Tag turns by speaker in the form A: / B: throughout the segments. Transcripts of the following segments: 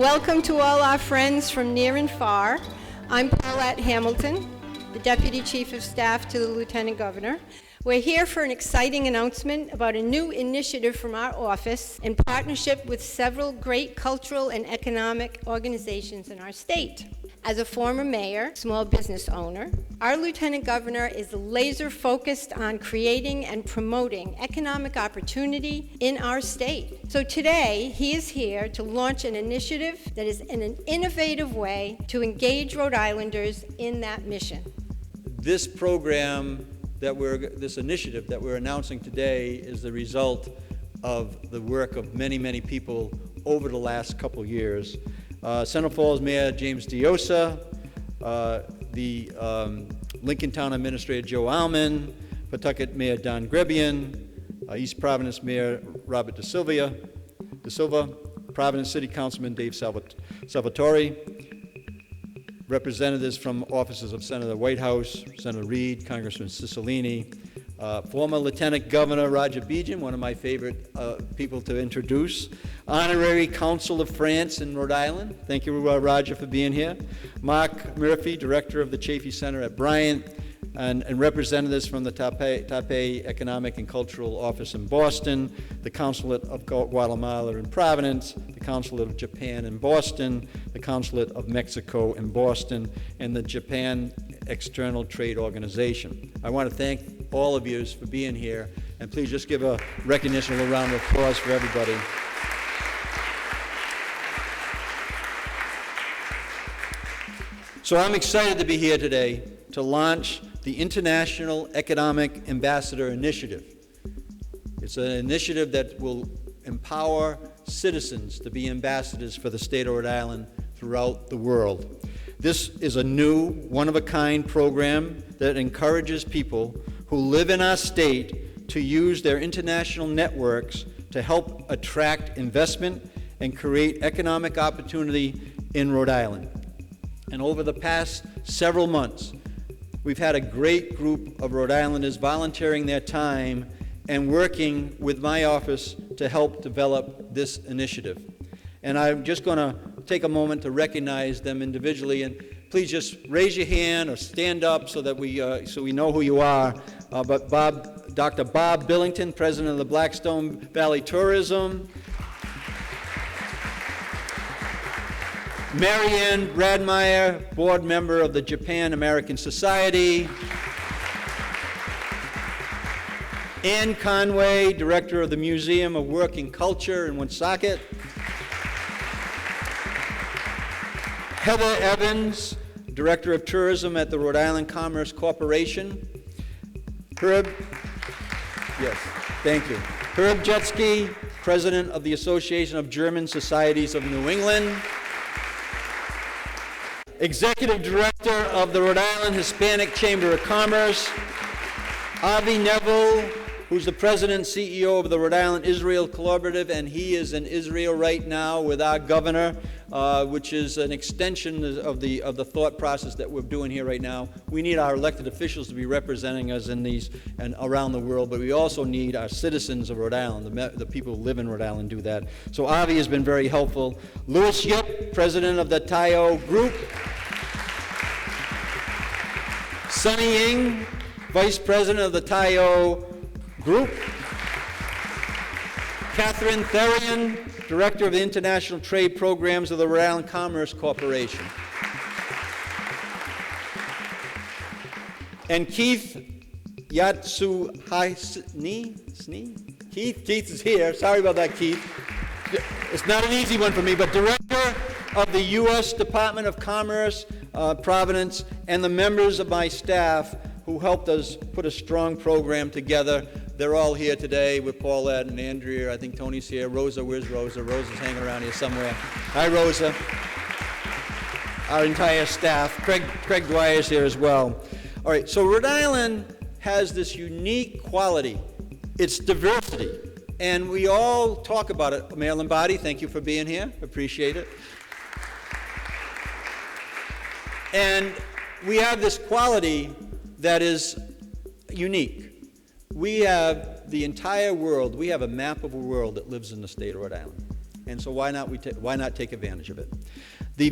A: Welcome to all our friends from near and far. I'm Paulette Hamilton, the Deputy Chief of Staff to the Lieutenant Governor. We're here for an exciting announcement about a new initiative from our office in partnership with several great cultural and economic organizations in our state. As a former mayor, small business owner, our Lieutenant Governor is laser focused on creating and promoting economic opportunity in our state. So today, he is here to launch an initiative that is in an innovative way to engage Rhode Islanders in that mission.
B: This initiative that we're announcing today is the result of the work of many, many people over the last couple years. Central Falls Mayor James Diosa, the Lincoln Town Administrator Joe Alman, Pawtucket Mayor Don Grebian, East Providence Mayor Robert De Silva, Providence City Councilman Dave Salvatore, representatives from offices of Senator Whitehouse, Senator Reed, Congressman Cicilline, former Lieutenant Governor Roger Bejan, one of my favorite people to introduce, Honorary Consul of France in Rhode Island. Thank you, Roger, for being here. Mark Murphy, Director of the Chaffee Center at Bryant, and representatives from the Taipei Economic and Cultural Office in Boston, the Consulate of Guatemala in Providence, the Consulate of Japan in Boston, the Consulate of Mexico in Boston, and the Japan External Trade Organization. I want to thank all of you for being here, and please just give a recognition, a round of applause for everybody. So I'm excited to be here today to launch the International Economic Ambassador Initiative. It's an initiative that will empower citizens to be ambassadors for the state of Rhode Island throughout the world. This is a new, one-of-a-kind program that encourages people who live in our state to use their international networks to help attract investment and create economic opportunity in Rhode Island. And over the past several months, we've had a great group of Rhode Islanders volunteering their time and working with my office to help develop this initiative. And I'm just going to take a moment to recognize them individually, and please just raise your hand or stand up so that we know who you are. But Dr. Bob Billington, President of the Blackstone Valley Tourism. Marianne Bradmeyer, board member of the Japan American Society. Ann Conway, director of the Museum of Working Culture in Woonsocket. Heather Evans, director of tourism at the Rhode Island Commerce Corporation. Herb Jetsky, president of the Association of German Societies of New England. Executive Director of the Rhode Island Hispanic Chamber of Commerce, Avi Neville, who's the President and CEO of the Rhode Island Israel Collaborative, and he is in Israel right now with our governor, which is an extension of the thought process that we're doing here right now. We need our elected officials to be representing us in these and around the world, but we also need our citizens of Rhode Island, the people who live in Rhode Island, do that. So Avi has been very helpful. Louis Yip, President of the Tayo Group. Sunny Ying, Vice President of the Tayo Group. Catherine Therian, Director of the International Trade Programs of the Rhode Island Commerce Corporation. And Keith Yatsuhaisni? Keith is here. Sorry about that, Keith. It's not an easy one for me, but Director of the U.S. Department of Commerce, Providence, and the members of my staff who helped us put a strong program together. They're all here today with Paulette and Andrea. I think Tony's here. Rosa, where's Rosa? Rosa's hanging around here somewhere. Hi, Rosa. Our entire staff. Craig Dwyer's here as well. All right, so Rhode Island has this unique quality. It's diversity. And we all talk about it. Mayor Lombardi, thank you for being here. Appreciate it. And we have this quality that is unique. We have the entire world. We have a map of a world that lives in the state of Rhode Island. And so why not take advantage of it? This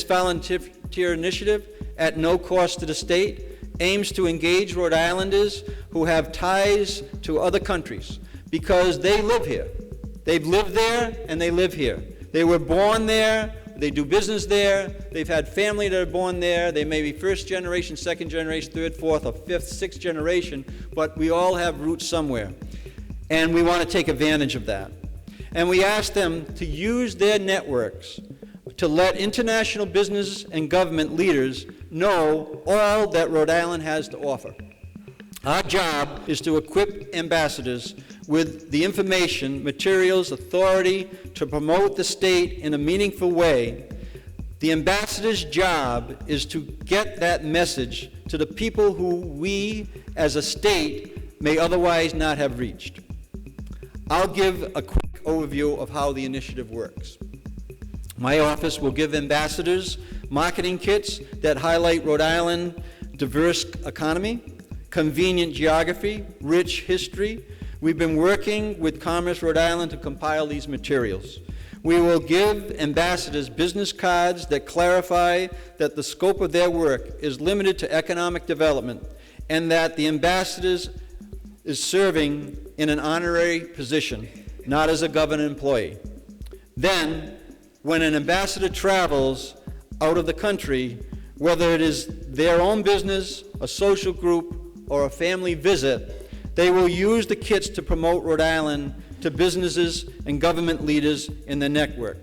B: volunteer initiative, at no cost to the state, aims to engage Rhode Islanders who have ties to other countries because they live here. They've lived there and they live here. They were born there, they do business there, they've had family that are born there, they may be first generation, second generation, third, fourth, or fifth, sixth generation, but we all have roots somewhere. And we want to take advantage of that. And we ask them to use their networks to let international business and government leaders know all that Rhode Island has to offer. Our job is to equip ambassadors with the information, materials, authority to promote the state in a meaningful way. The ambassador's job is to get that message to the people who we, as a state, may otherwise not have reached. I'll give a quick overview of how the initiative works. My office will give ambassadors marketing kits that highlight Rhode Island's diverse economy, convenient geography, rich history. We've been working with Commerce Rhode Island to compile these materials. We will give ambassadors business cards that clarify that the scope of their work is limited to economic development and that the ambassadors is serving in an honorary position, not as a government employee. Then, when an ambassador travels out of the country, whether it is their own business, a social group, or a family visit, they will use the kits to promote Rhode Island to businesses and government leaders in the network.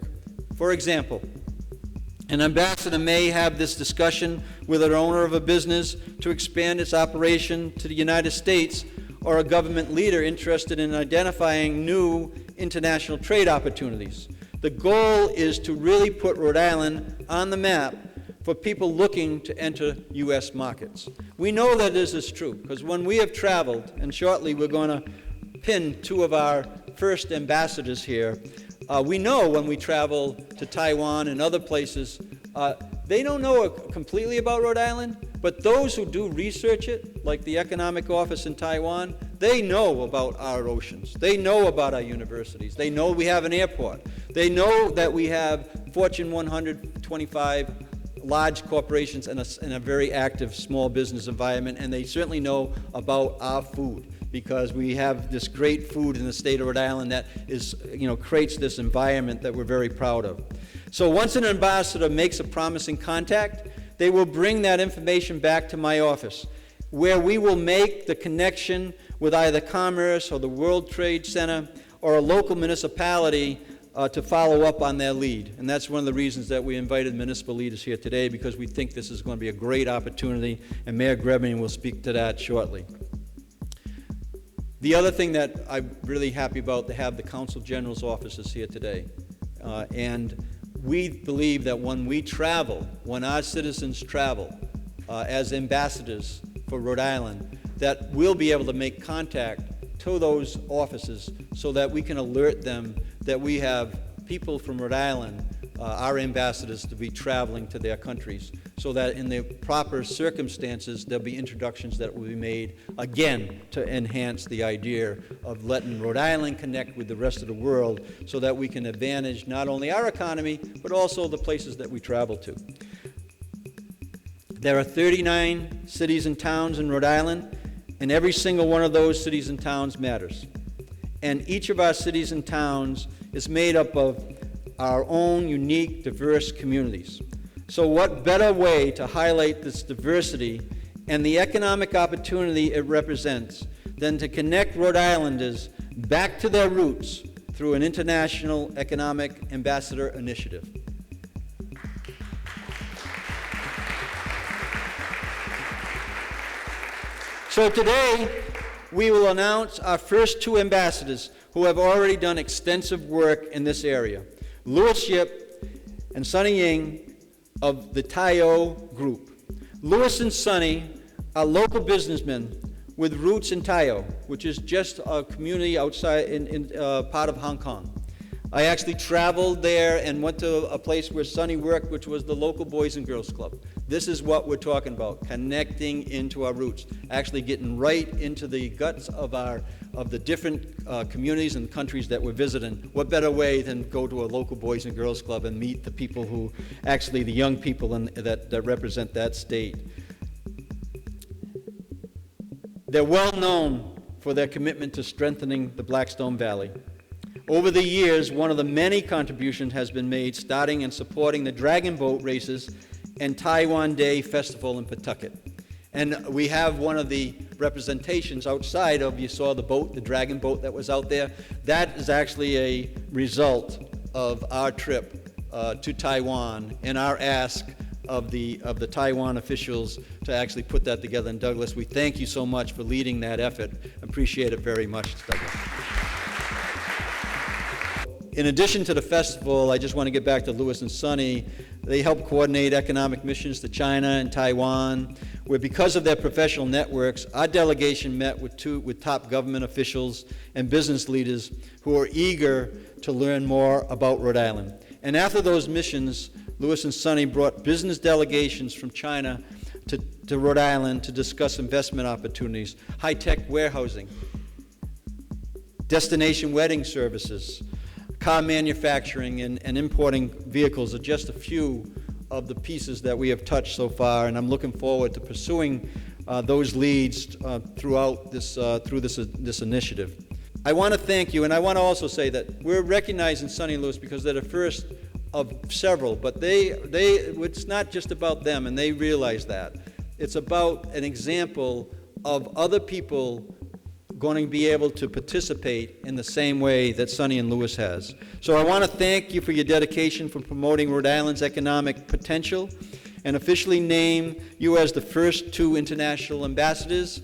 B: For example, an ambassador may have this discussion with an owner of a business to expand its operation to the United States, or a government leader interested in identifying new international trade opportunities. The goal is to really put Rhode Island on the map for people looking to enter U.S. markets. We know that this is true, because when we have traveled, and shortly we're going to pin two of our first ambassadors here, we know when we travel to Taiwan and other places, they don't know completely about Rhode Island, but those who do research it, like the Economic Office in Taiwan, they know about our oceans. They know about our universities. They know we have an airport. They know that we have Fortune 125 large corporations and a very active small business environment, and they certainly know about our food, because we have this great food in the state of Rhode Island that is, creates this environment that we're very proud of. So once an ambassador makes a promising contact, they will bring that information back to my office, where we will make the connection with either Commerce or the World Trade Center or a local municipality to follow up on their lead. And that's one of the reasons that we invited municipal leaders here today, because we think this is going to be a great opportunity, and Mayor Grebning will speak to that shortly. The other thing that I'm really happy about, to have the Consul General's offices here today. And we believe that when we travel, when our citizens travel as ambassadors for Rhode Island, that we'll be able to make contact to those offices so that we can alert them that we have people from Rhode Island, our ambassadors, to be traveling to their countries, so that in the proper circumstances there'll be introductions that will be made, again, to enhance the idea of letting Rhode Island connect with the rest of the world, so that we can advantage not only our economy, but also the places that we travel to. There are 39 cities and towns in Rhode Island, and every single one of those cities and towns matters. And each of our cities and towns is made up of our own unique, diverse communities. So what better way to highlight this diversity and the economic opportunity it represents than to connect Rhode Islanders back to their roots through an International Economic Ambassador Initiative. So today, we will announce our first two ambassadors who have already done extensive work in this area. Louis Yip and Sonny Ying of the Tayo Group. Louis and Sonny are local businessmen with roots in Tayo, which is just a community outside in part of Hong Kong. I actually traveled there and went to a place where Sonny worked, which was the local Boys and Girls Club. This is what we're talking about, connecting into our roots, actually getting right into the guts of the different communities and countries that we're visiting. What better way than go to a local Boys and Girls Club and meet the people who, actually the young people that represent that state. They're well known for their commitment to strengthening the Blackstone Valley. Over the years, one of the many contributions has been made starting and supporting the dragon boat races and Taiwan Day Festival in Pawtucket. And we have one of the representations outside of, you saw the boat, the dragon boat that was out there. That is actually a result of our trip to Taiwan and our ask of the Taiwan officials to actually put that together. And Douglas, we thank you so much for leading that effort. Appreciate it very much, Douglas. In addition to the festival, I just want to get back to Louis and Sonny. They help coordinate economic missions to China and Taiwan, where because of their professional networks, our delegation met with top government officials and business leaders who are eager to learn more about Rhode Island. And after those missions, Louis and Sonny brought business delegations from China to Rhode Island to discuss investment opportunities, high-tech warehousing, destination wedding services, car manufacturing, and importing vehicles are just a few of the pieces that we have touched so far, and I'm looking forward to pursuing those leads throughout this initiative. I want to thank you, and I want to also say that we're recognizing Sonny and Louis because they're the first of several, but it's not just about them, and they realize that. It's about an example of other people going to be able to participate in the same way that Sonny and Louis has. So I want to thank you for your dedication for promoting Rhode Island's economic potential and officially name you as the first 2 international ambassadors.